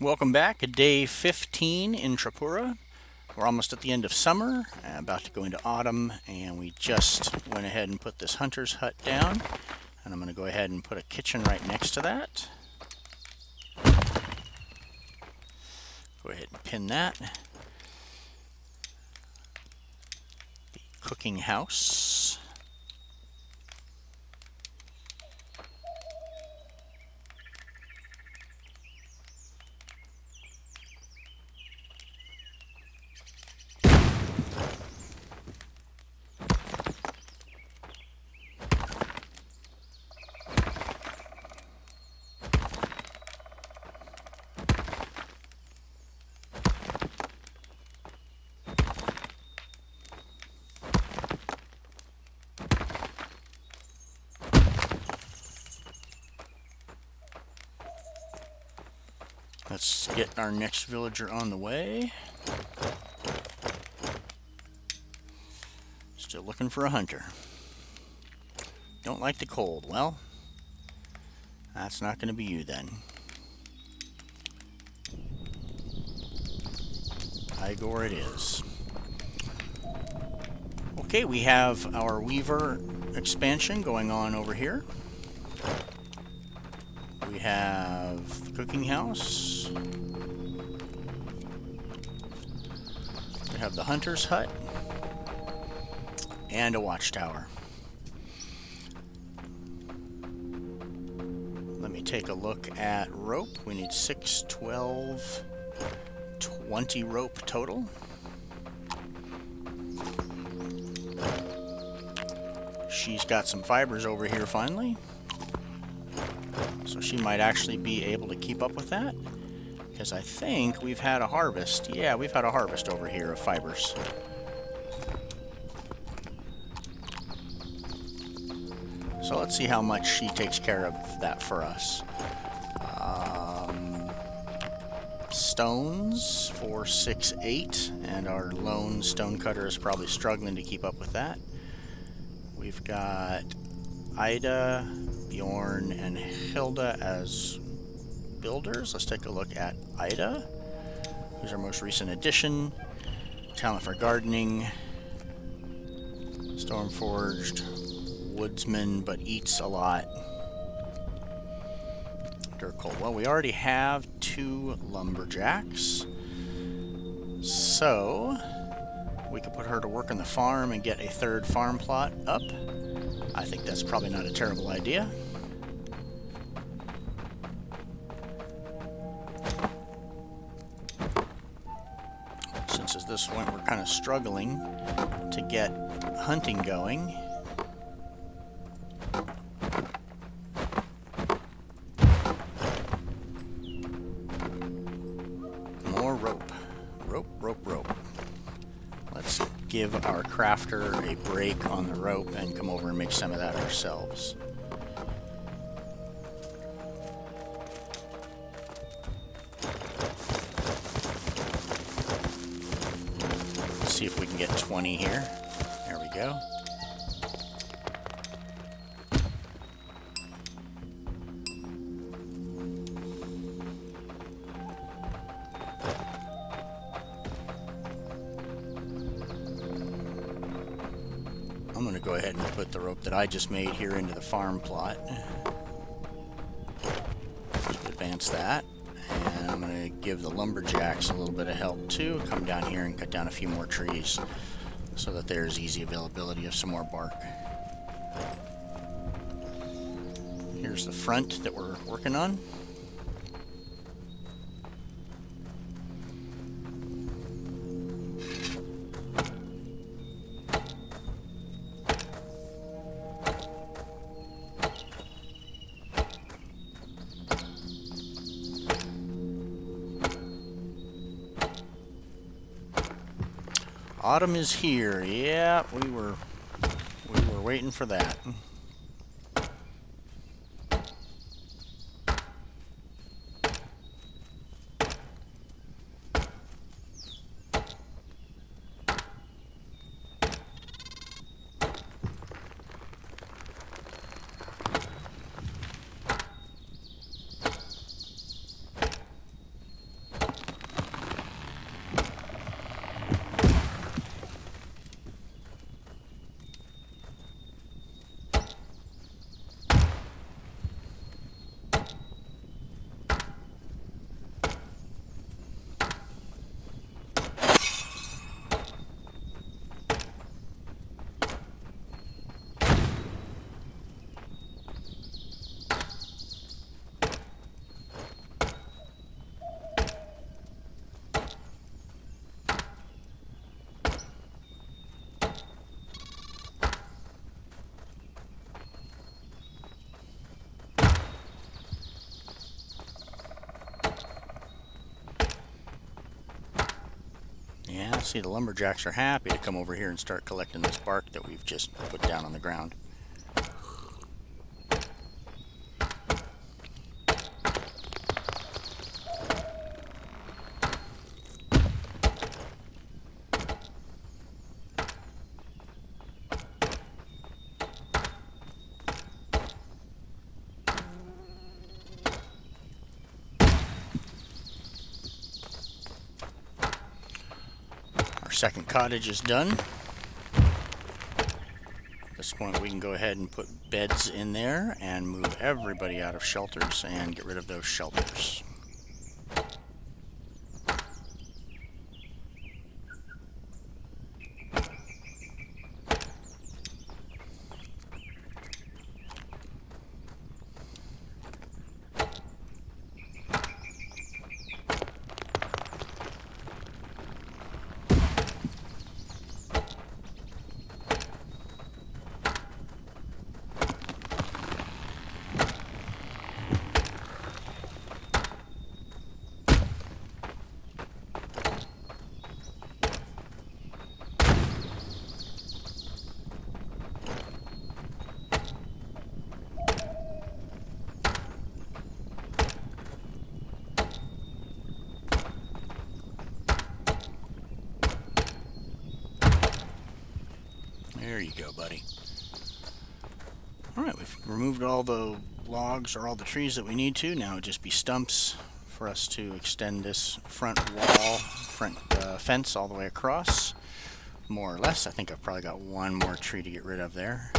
Welcome back. Day 15 in Tripura. We're almost at the end of summer, about to go into autumn, and we just went ahead and put this hunter's hut down. And I'm going to go ahead and put a kitchen right next to that. Go ahead and pin that. The cooking house. Let's get our next villager on the way. Still looking for a hunter. Don't like the cold. Well, that's not going to be you then. Igor it is. Okay, we have our Weaver expansion going on over here. We have the cooking house. We have the hunter's hut. And a watchtower. Let me take a look at rope. We need 6, 12, 20 rope total. She's got some fibers over here finally. So she might actually be able to keep up with that. Because I think we've had a harvest. Yeah, we've had a harvest over here of fibers. So let's see how much she takes care of that for us. Stones, 4, 6, 8. And our lone stone cutter is probably struggling to keep up with that. We've got Ida, Bjorn, and Hilda as builders. Let's take a look at Ida, who's our most recent addition. Talent for gardening. Stormforged. Woodsman, but eats a lot. Dirt coal. Well, we already have 2 lumberjacks. So we could put her to work on the farm and get a 3rd farm plot up. I think that's probably not a terrible idea. Since at this point we're kind of struggling to get hunting going. More rope. Rope. Let's give our crafter a break on the rope and come over and make some of that ourselves. Let's see if we can get 20 here. There we go. I'm going to go ahead and put the rope that I just made here into the farm plot. Just advance that. And I'm going to give the lumberjacks a little bit of help too. Come down here and cut down a few more trees so that there's easy availability of some more bark. Here's the front that we're working on. Autumn is here. Yeah, we were waiting for that. See, the lumberjacks are happy to come over here and start collecting this bark that we've just put down on the ground. Second cottage is done. At this point we can go ahead and put beds in there and move everybody out of shelters and get rid of those shelters. There you go, buddy. Alright, we've removed all the logs or all the trees that we need to. Now it'd just be stumps for us to extend this front wall, fence all the way across. More or less. I think I've probably got one more tree to get rid of there.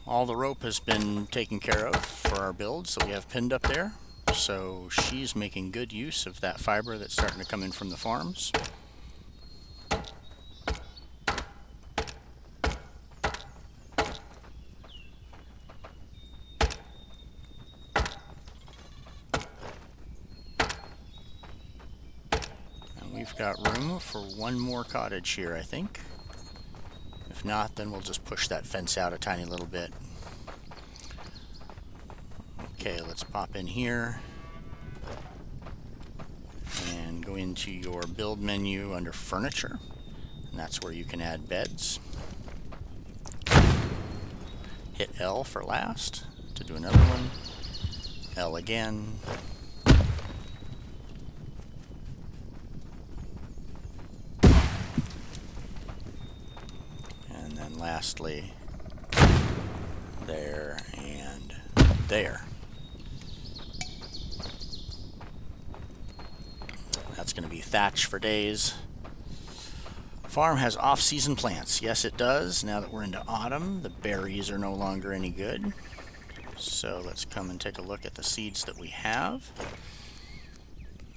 All the rope has been taken care of for our builds that we have pinned up there. So she's making good use of that fiber that's starting to come in from the farms. And we've got room for one more cottage here, I think. If not, then we'll just push that fence out a tiny little bit. Okay, let's pop in here and go into your build menu under furniture, and that's where you can add beds. Hit L for last to do another one. L again. And then lastly, there and there. That's going to be thatch for days. Farm has off-season plants. Yes, it does. Now that we're into autumn, the berries are no longer any good. So let's come and take a look at the seeds that we have.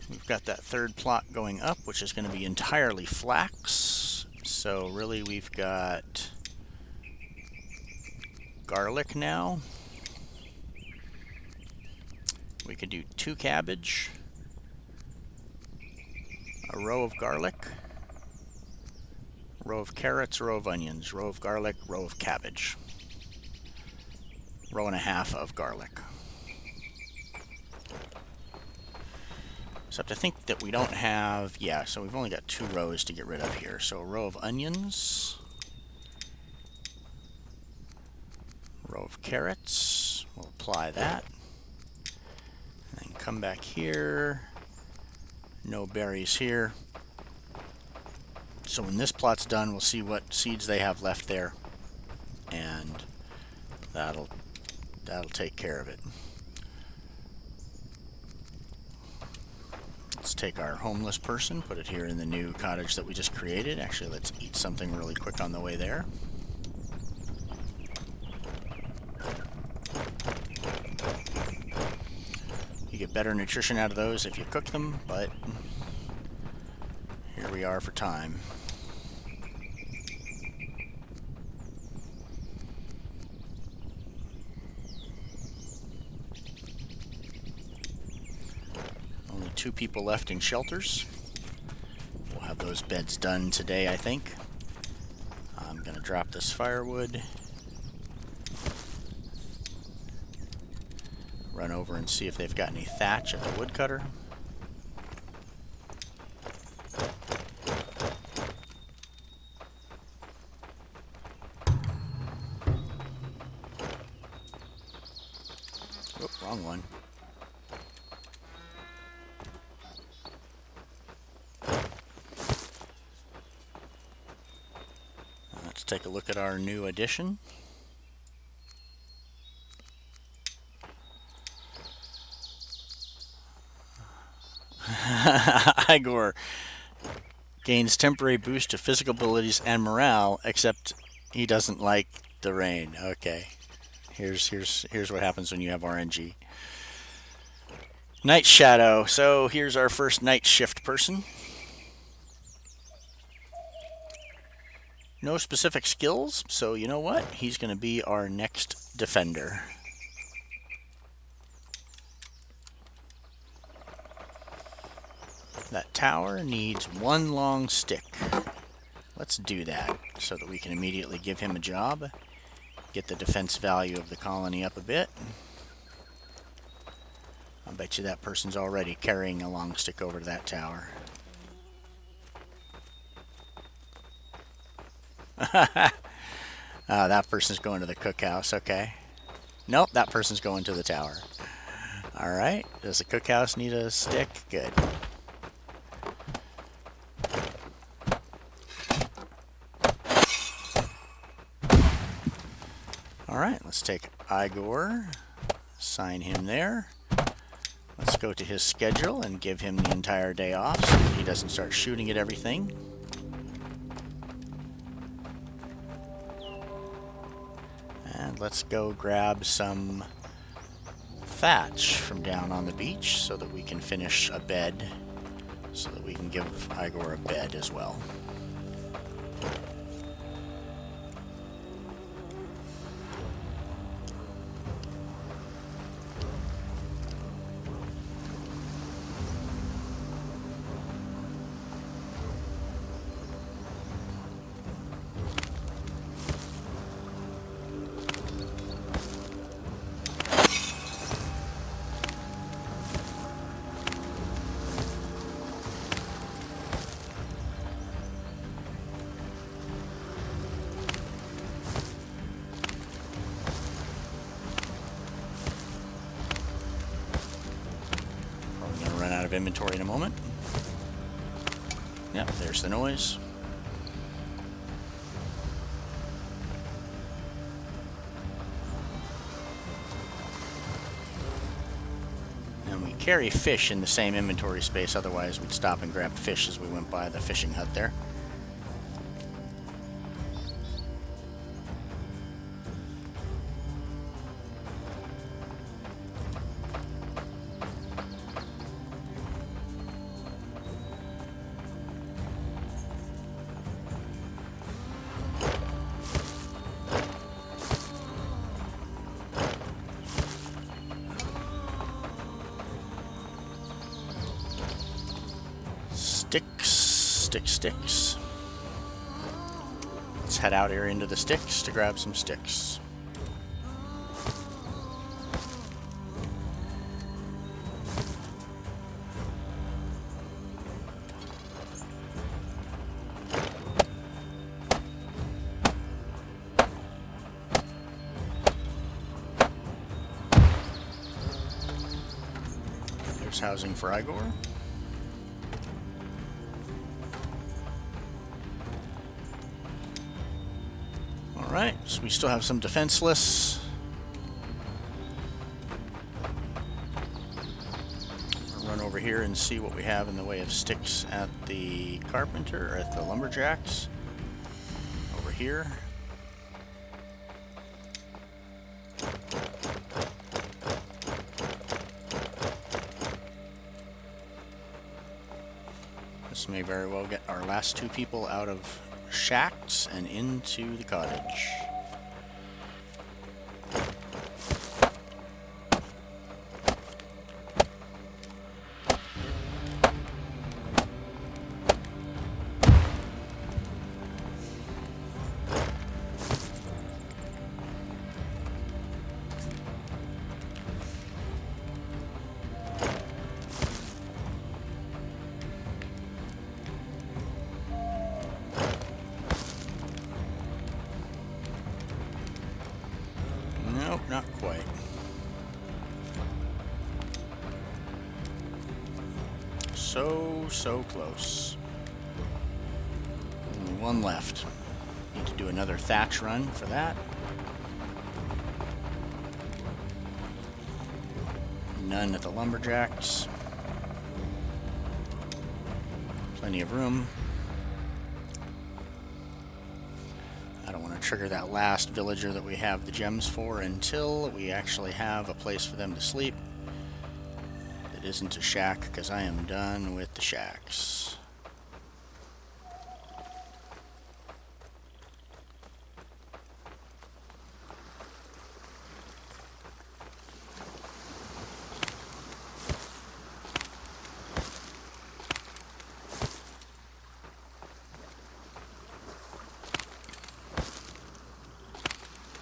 We've got that third plot going up, which is going to be entirely flax. So really we've got garlic now. We could do 2 cabbage, a row of garlic, row of carrots, row of onions, row of garlic, row of cabbage, row and a half of garlic. Except I think that we don't have, yeah, so we've only got 2 rows to get rid of here. So a row of onions, row of carrots, we'll apply that. And then come back here, no berries here. So when this plot's done, we'll see what seeds they have left there, and that'll take care of it. Let's take our homeless person, put it here in the new cottage that we just created. Actually, let's eat something really quick on the way there. You get better nutrition out of those if you cook them, but here we are for time. Only 2 people left in shelters. We'll have those beds done today, I think. I'm going to drop this firewood. Run over and see if they've got any thatch at the woodcutter. Oh, wrong one. Let's take a look at our new addition. Igor gains temporary boost to physical abilities and morale, except he doesn't like the rain. Okay. Here's what happens when you have RNG. Night Shadow. So here's our first night shift person. No specific skills, so you know what? He's going to be our next defender. That tower needs 1 long stick. Let's do that so that we can immediately give him a job. Get the defense value of the colony up a bit. I'll bet you that person's already carrying a long stick over to that tower. That person's going to the cookhouse, okay. Nope, that person's going to the tower. Alright, does the cookhouse need a stick? Good. Alright, let's take Igor, assign him there. Let's go to his schedule and give him the entire day off so that he doesn't start shooting at everything. And let's go grab some thatch from down on the beach so that we can finish a bed, so that we can give Igor a bed as well. Of inventory in a moment. Yep, there's the noise. And we carry fish in the same inventory space, otherwise we'd stop and grab fish as we went by the fishing hut there. Sticks. Let's head out here into the sticks to grab some sticks. There's housing for Igor. Alright, so we still have some defenseless. I'll run over here and see what we have in the way of sticks at the carpenter, or at the lumberjacks. Over here. This may very well get our last 2 people out of shacks and into the cottage. Nope, not quite. So close. Only 1 left. Need to do another thatch run for that. None at the lumberjacks. Plenty of room. I don't want to trigger that last villager that we have the gems for until we actually have a place for them to sleep. It isn't a shack, because I am done with the shacks.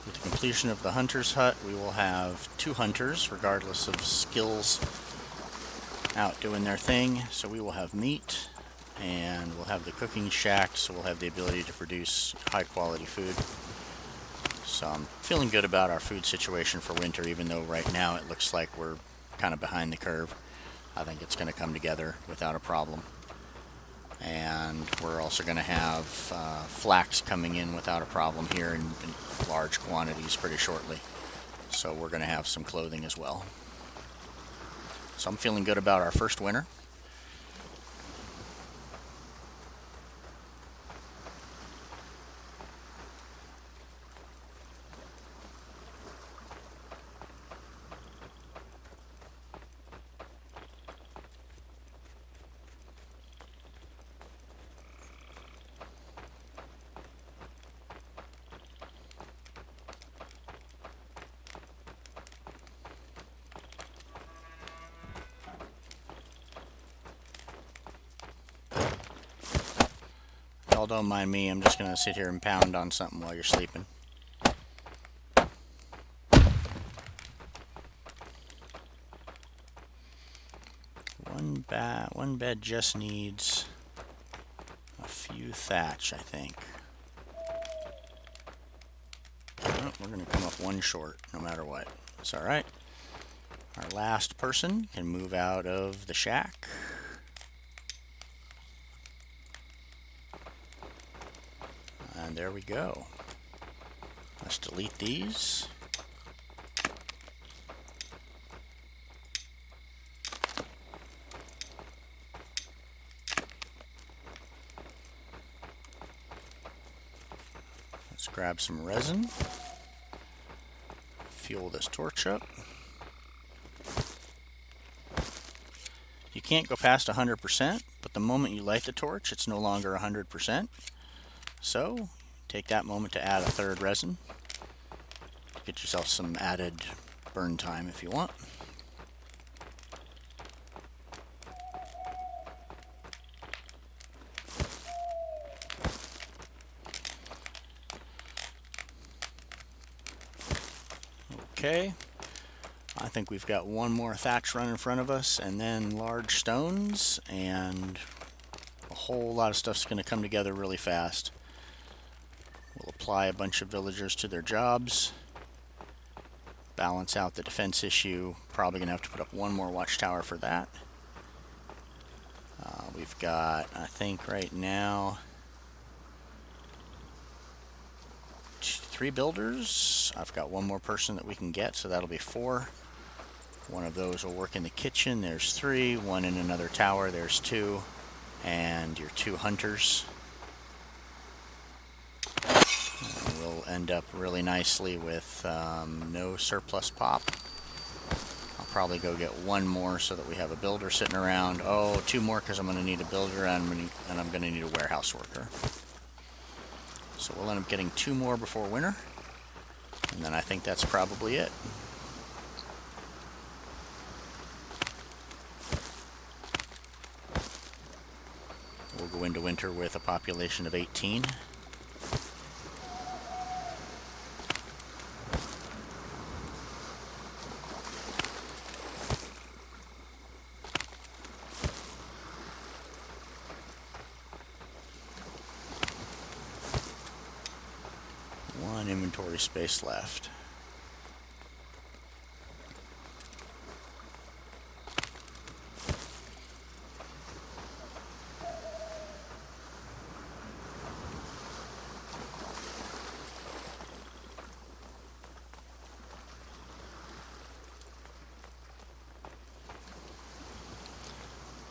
With the completion of the hunter's hut, we will have 2 hunters, regardless of skills, out doing their thing. So we will have meat, and we'll have the cooking shack, so we'll have the ability to produce high quality food. So I'm feeling good about our food situation for winter, even though right now it looks like we're kind of behind the curve. I think it's going to come together without a problem. And we're also going to have flax coming in without a problem here in large quantities pretty shortly. So we're going to have some clothing as well. So I'm feeling good about our first winter. Y'all don't mind me, I'm just going to sit here and pound on something while you're sleeping. One bed just needs a few thatch, I think. Oh, we're going to come up 1 short, no matter what. It's alright. Our last person can move out of the shack. And there we go. Let's delete these. Let's grab some resin. Fuel this torch up. You can't go past 100%, but the moment you light the torch, it's no longer 100%. So, take that moment to add a 3rd resin. Get yourself some added burn time if you want. Okay, I think we've got 1 more thatch run in front of us, and then large stones, and a whole lot of stuff's going to come together really fast. We'll apply a bunch of villagers to their jobs, balance out the defense issue. Probably going to have to put up 1 more watchtower for that. We've got, I think right now, 3 builders. I've got 1 more person that we can get, so that'll be 4. 1 of those will work in the kitchen. There's 3. 1 in another tower. There's 2. And your 2 hunters. And we'll end up really nicely with no surplus pop. I'll probably go get one more so that we have a builder sitting around. Oh, two more because I'm going to need a builder and I'm going to need a warehouse worker. So we'll end up getting two more before winter. And then I think that's probably it. We'll go into winter with a population of 18. One inventory space left.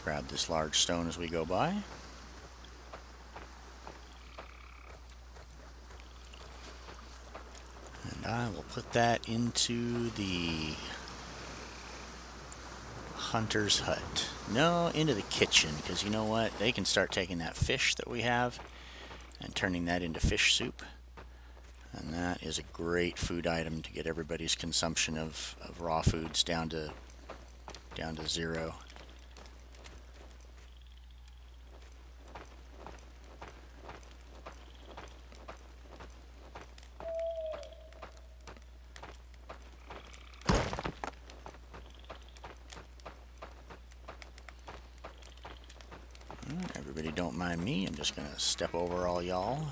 Grab this large stone as we go by. And I will put that into the hunter's hut. No, into the kitchen, because you know what? They can start taking that fish that we have and turning that into fish soup. And that is a great food item to get everybody's consumption of raw foods down to zero. Everybody don't mind me, I'm just going to step over all y'all.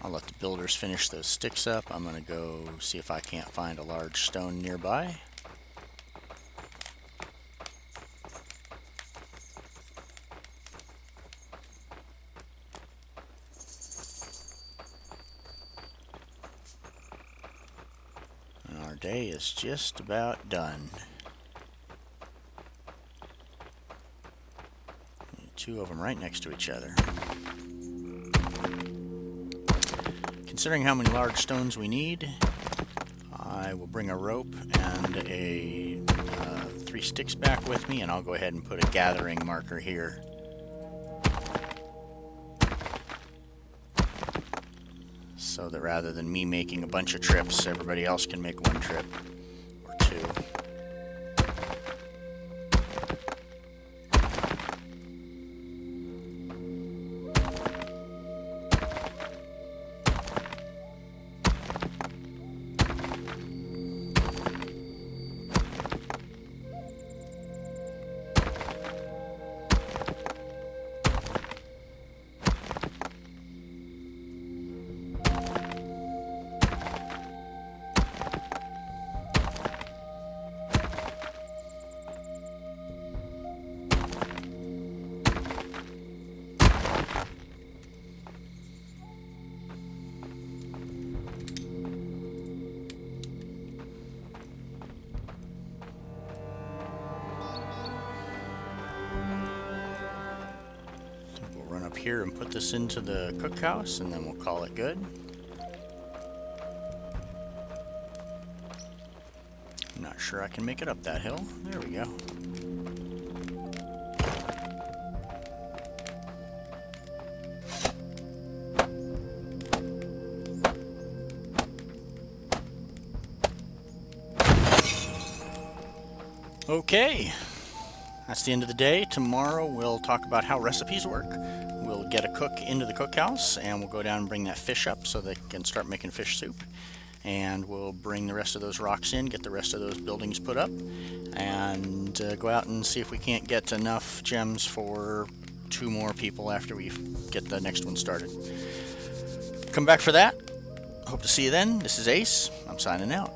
I'll let the builders finish those sticks up. I'm going to go see if I can't find a large stone nearby. Our day is just about done. Two of them right next to each other. Considering how many large stones we need, I will bring a rope and a 3 sticks back with me, and I'll go ahead and put a gathering marker here. So that rather than me making a bunch of trips, everybody else can make one trip or two. Up here and put this into the cookhouse, and then we'll call it good. I'm not sure I can make it up that hill. There we go. Okay, that's the end of the day. Tomorrow we'll talk about how recipes work. We'll get a cook into the cookhouse, and we'll go down and bring that fish up so they can start making fish soup. And we'll bring the rest of those rocks in, get the rest of those buildings put up, and go out and see if we can't get enough gems for 2 more people after we get the next one started. Come back for that. Hope to see you then. This is Ace. I'm signing out.